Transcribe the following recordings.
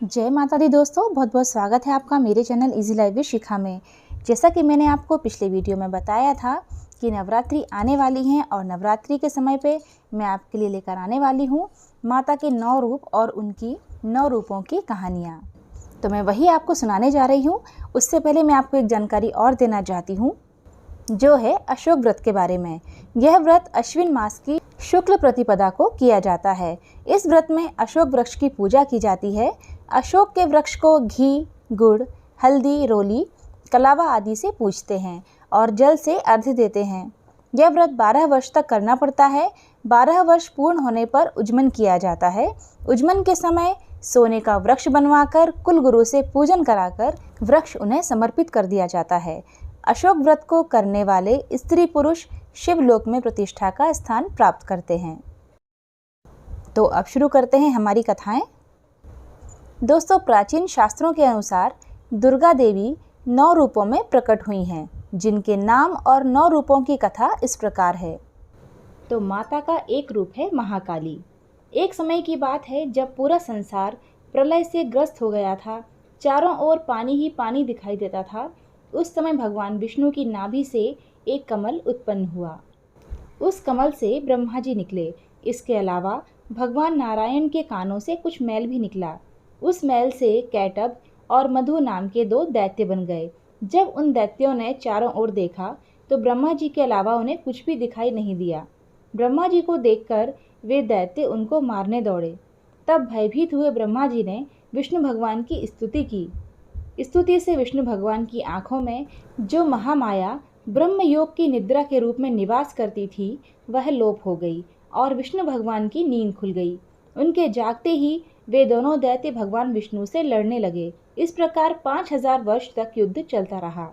जय माता दी दोस्तों, बहुत बहुत स्वागत है आपका मेरे चैनल इजी लाइफ विद शिखा में। जैसा कि मैंने आपको पिछले वीडियो में बताया था कि नवरात्रि आने वाली हैं और नवरात्रि के समय पे मैं आपके लिए लेकर आने वाली हूँ माता के 9 रूप और उनकी 9 रूपों की कहानियाँ। तो मैं वही आपको सुनाने जा रही हूँ। उससे पहले मैं आपको एक जानकारी और देना चाहती हूँ, जो है अशोक व्रत के बारे में। यह व्रत अश्विन मास की शुक्ल प्रतिपदा को किया जाता है। इस व्रत में अशोक वृक्ष की पूजा की जाती है। अशोक के वृक्ष को घी, गुड़, हल्दी, रोली, कलावा आदि से पूजते हैं और जल से अर्घ्य देते हैं। यह व्रत 12 वर्ष तक करना पड़ता है। 12 वर्ष पूर्ण होने पर उज्जमन किया जाता है। उज्जमन के समय सोने का वृक्ष बनवाकर कुल गुरु से पूजन कराकर वृक्ष उन्हें समर्पित कर दिया जाता है। अशोक व्रत को करने वाले स्त्री पुरुष शिवलोक में प्रतिष्ठा का स्थान प्राप्त करते हैं। तो अब शुरू करते हैं हमारी कथाएं। दोस्तों, प्राचीन शास्त्रों के अनुसार दुर्गा देवी 9 रूपों में प्रकट हुई हैं, जिनके नाम और 9 रूपों की कथा इस प्रकार है। तो माता का एक रूप है महाकाली। एक समय की बात है जब पूरा संसार प्रलय से ग्रस्त हो गया था। चारों ओर पानी ही पानी दिखाई देता था। उस समय भगवान विष्णु की नाभि से एक कमल उत्पन्न हुआ। उस कमल से ब्रह्मा जी निकले। इसके अलावा भगवान नारायण के कानों से कुछ मैल भी निकला। उस मैल से कैटब और मधु नाम के 2 दैत्य बन गए। जब उन दैत्यों ने चारों ओर देखा तो ब्रह्मा जी के अलावा उन्हें कुछ भी दिखाई नहीं दिया। ब्रह्मा जी को देखकर वे दैत्य उनको मारने दौड़े। तब भयभीत हुए ब्रह्मा जी ने विष्णु भगवान की स्तुति की। स्तुति से विष्णु भगवान की आंखों में जो महामाया ब्रह्म योग की निद्रा के रूप में निवास करती थी, वह लोप हो गई और विष्णु भगवान की नींद खुल गई। उनके जागते ही वे दोनों दैत्य भगवान विष्णु से लड़ने लगे। इस प्रकार 5000 वर्ष तक युद्ध चलता रहा।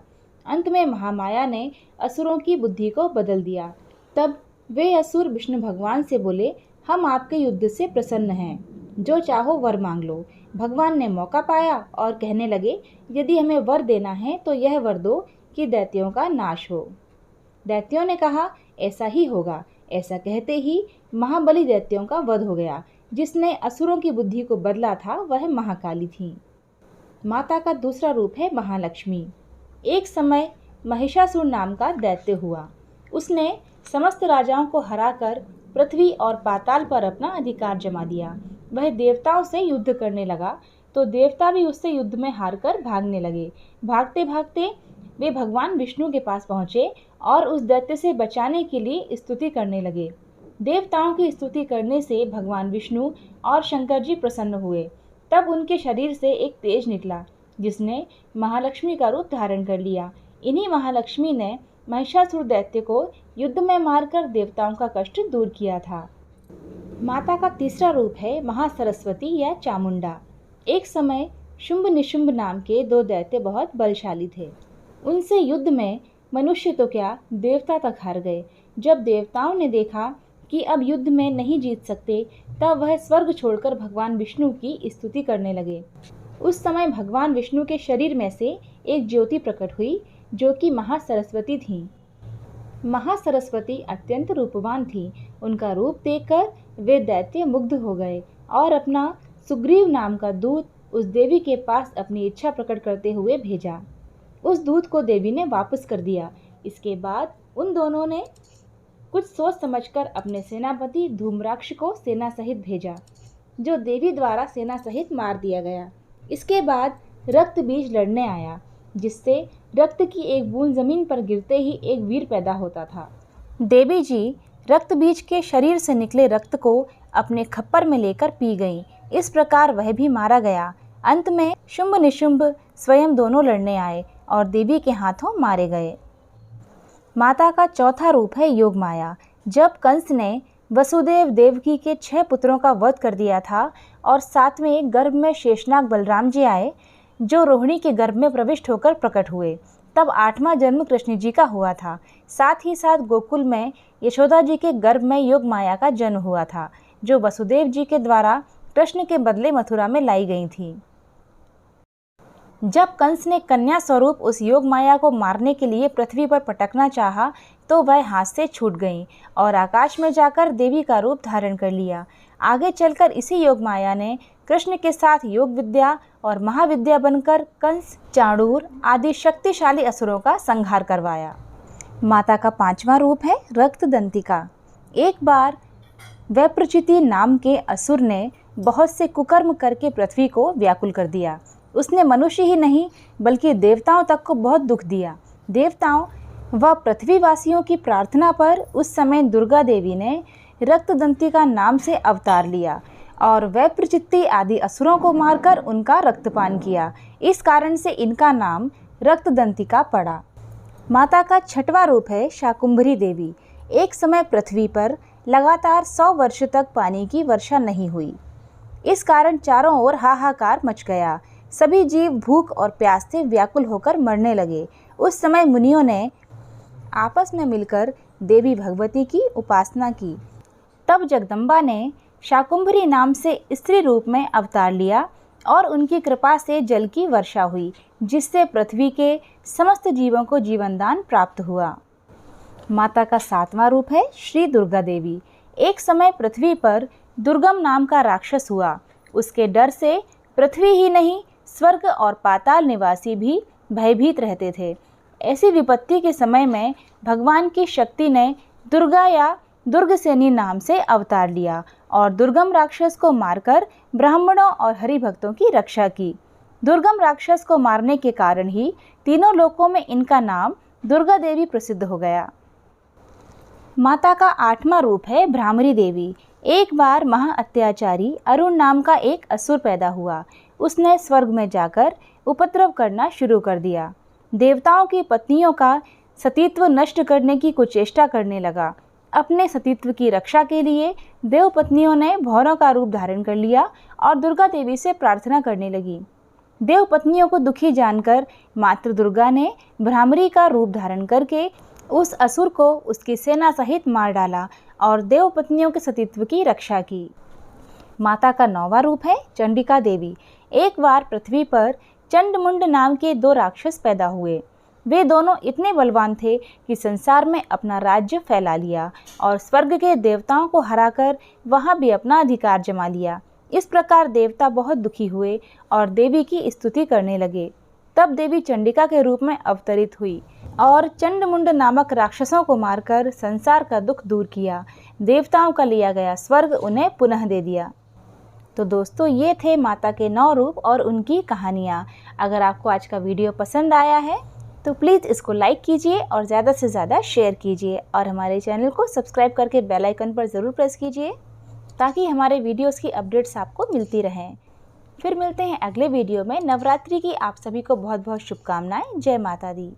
अंत में महामाया ने असुरों की बुद्धि को बदल दिया। तब वे असुर विष्णु भगवान से बोले, हम आपके युद्ध से प्रसन्न हैं, जो चाहो वर मांग लो। भगवान ने मौका पाया और कहने लगे, यदि हमें वर देना है तो यह वर दो कि दैत्यों का नाश हो। दैत्यों ने कहा, ऐसा ही होगा। ऐसा कहते ही महाबली दैत्यों का वध हो गया। जिसने असुरों की बुद्धि को बदला था वह महाकाली थी। माता का दूसरा रूप है महालक्ष्मी। एक समय महिषासुर नाम का दैत्य हुआ। उसने समस्त राजाओं को हराकर पृथ्वी और पाताल पर अपना अधिकार जमा दिया। वह देवताओं से युद्ध करने लगा तो देवता भी उससे युद्ध में हारकर भागने लगे। भागते भागते वे भगवान विष्णु के पास पहुँचे और उस दैत्य से बचाने के लिए स्तुति करने लगे। देवताओं की स्तुति करने से भगवान विष्णु और शंकर जी प्रसन्न हुए। तब उनके शरीर से एक तेज निकला, जिसने महालक्ष्मी का रूप धारण कर लिया। इन्हीं महालक्ष्मी ने महिषासुर दैत्य को युद्ध में मारकर देवताओं का कष्ट दूर किया था। माता का तीसरा रूप है महासरस्वती या चामुंडा। एक समय शुंभ निशुंभ नाम के 2 दैत्य बहुत बलशाली थे। उनसे युद्ध में मनुष्य तो क्या, देवता तक हार गए। जब देवताओं ने देखा कि अब युद्ध में नहीं जीत सकते, तब वह स्वर्ग छोड़कर भगवान विष्णु की स्तुति करने लगे। उस समय भगवान विष्णु के शरीर में से एक ज्योति प्रकट हुई, जो कि महासरस्वती थी। महासरस्वती अत्यंत रूपवान थी। उनका रूप देखकर वे दैत्य मुग्ध हो गए और अपना सुग्रीव नाम का दूत उस देवी के पास अपनी इच्छा प्रकट करते हुए भेजा। उस दूत को देवी ने वापस कर दिया। इसके बाद उन दोनों ने कुछ सोच समझकर अपने सेनापति धूम्राक्ष को सेना सहित भेजा, जो देवी द्वारा सेना सहित मार दिया गया। इसके बाद रक्त बीज लड़ने आया, जिससे रक्त की एक बूंद जमीन पर गिरते ही एक वीर पैदा होता था। देवी जी रक्त बीज के शरीर से निकले रक्त को अपने खप्पर में लेकर पी गईं। इस प्रकार वह भी मारा गया। अंत में शुंभ निशुंभ स्वयं दोनों लड़ने आए और देवी के हाथों मारे गए। माता का चौथा रूप है योग माया। जब कंस ने वसुदेव देवकी के 6 पुत्रों का वध कर दिया था और साथ में एक गर्भ में शेषनाग बलराम जी आए, जो रोहिणी के गर्भ में प्रविष्ट होकर प्रकट हुए, तब 8वां जन्म कृष्ण जी का हुआ था। साथ ही साथ गोकुल में यशोदा जी के गर्भ में योग माया का जन्म हुआ था, जो वसुदेव जी के द्वारा कृष्ण के बदले मथुरा में लाई गई थी। जब कंस ने कन्या स्वरूप उस योग माया को मारने के लिए पृथ्वी पर पटकना चाहा तो वह हाथ से छूट गईं और आकाश में जाकर देवी का रूप धारण कर लिया। आगे चलकर इसी योग माया ने कृष्ण के साथ योग विद्या और महाविद्या बनकर कंस, चाणूर आदि शक्तिशाली असुरों का संहार करवाया। माता का 5वां रूप है रक्तदंतिका। एक बार वैप्रचिति नाम के असुर ने बहुत से कुकर्म करके पृथ्वी को व्याकुल कर दिया। उसने मनुष्य ही नहीं बल्कि देवताओं तक को बहुत दुख दिया। देवताओं व पृथ्वीवासियों की प्रार्थना पर उस समय दुर्गा देवी ने रक्तदंतिका नाम से अवतार लिया और वैप्रचित्ति आदि असुरों को मारकर उनका रक्तपान किया। इस कारण से इनका नाम रक्तदंतिका पड़ा। माता का 6वां रूप है शाकुंभरी देवी। एक समय पृथ्वी पर लगातार 100 वर्ष तक पानी की वर्षा नहीं हुई। इस कारण चारों ओर हाहाकार मच गया। सभी जीव भूख और प्यास से व्याकुल होकर मरने लगे। उस समय मुनियों ने आपस में मिलकर देवी भगवती की उपासना की। तब जगदम्बा ने शाकुंभरी नाम से स्त्री रूप में अवतार लिया और उनकी कृपा से जल की वर्षा हुई, जिससे पृथ्वी के समस्त जीवों को जीवनदान प्राप्त हुआ। माता का 7वां रूप है श्री दुर्गा देवी। एक समय पृथ्वी पर दुर्गम नाम का राक्षस हुआ। उसके डर से पृथ्वी ही नहीं स्वर्ग और पाताल निवासी भी भयभीत रहते थे। ऐसी विपत्ति के समय में भगवान की शक्ति ने दुर्गा या दुर्गसेनी नाम से अवतार लिया और दुर्गम राक्षस को मारकर ब्राह्मणों और हरिभक्तों की रक्षा की। दुर्गम राक्षस को मारने के कारण ही तीनों लोकों में इनका नाम दुर्गा देवी प्रसिद्ध हो गया। माता का 8वां रूप है भ्रामरी देवी। एक बार महा अत्याचारी अरुण नाम का एक असुर पैदा हुआ। उसने स्वर्ग में जाकर उपद्रव करना शुरू कर दिया। देवताओं की पत्नियों का सतीत्व नष्ट करने की कुचेष्टा करने लगा। अपने सतीत्व की रक्षा के लिए देव पत्नियों ने भौरों का रूप धारण कर लिया और दुर्गा देवी से प्रार्थना करने लगी। देव पत्नियों को दुखी जानकर मातृ दुर्गा ने भ्रामरी का रूप धारण करके उस असुर को उसकी सेना सहित मार डाला और देव पत्नियों के सतीत्व की रक्षा की। माता का 9वां रूप है चंडिका देवी। एक बार पृथ्वी पर चंडमुंड नाम के 2 राक्षस पैदा हुए। वे दोनों इतने बलवान थे कि संसार में अपना राज्य फैला लिया और स्वर्ग के देवताओं को हराकर वहां भी अपना अधिकार जमा लिया। इस प्रकार देवता बहुत दुखी हुए और देवी की स्तुति करने लगे। तब देवी चंडिका के रूप में अवतरित हुई और चंडमुंड नामक राक्षसों को मारकर संसार का दुख दूर किया। देवताओं का लिया गया स्वर्ग उन्हें पुनः दे दिया। तो दोस्तों, ये थे माता के 9 रूप और उनकी कहानियाँ। अगर आपको आज का वीडियो पसंद आया है तो प्लीज़ इसको लाइक कीजिए और ज़्यादा से ज़्यादा शेयर कीजिए और हमारे चैनल को सब्सक्राइब करके बेल आइकन पर ज़रूर प्रेस कीजिए ताकि हमारे वीडियोस की अपडेट्स आपको मिलती रहें। फिर मिलते हैं अगले वीडियो में। नवरात्रि की आप सभी को बहुत बहुत शुभकामनाएं। जय माता दी।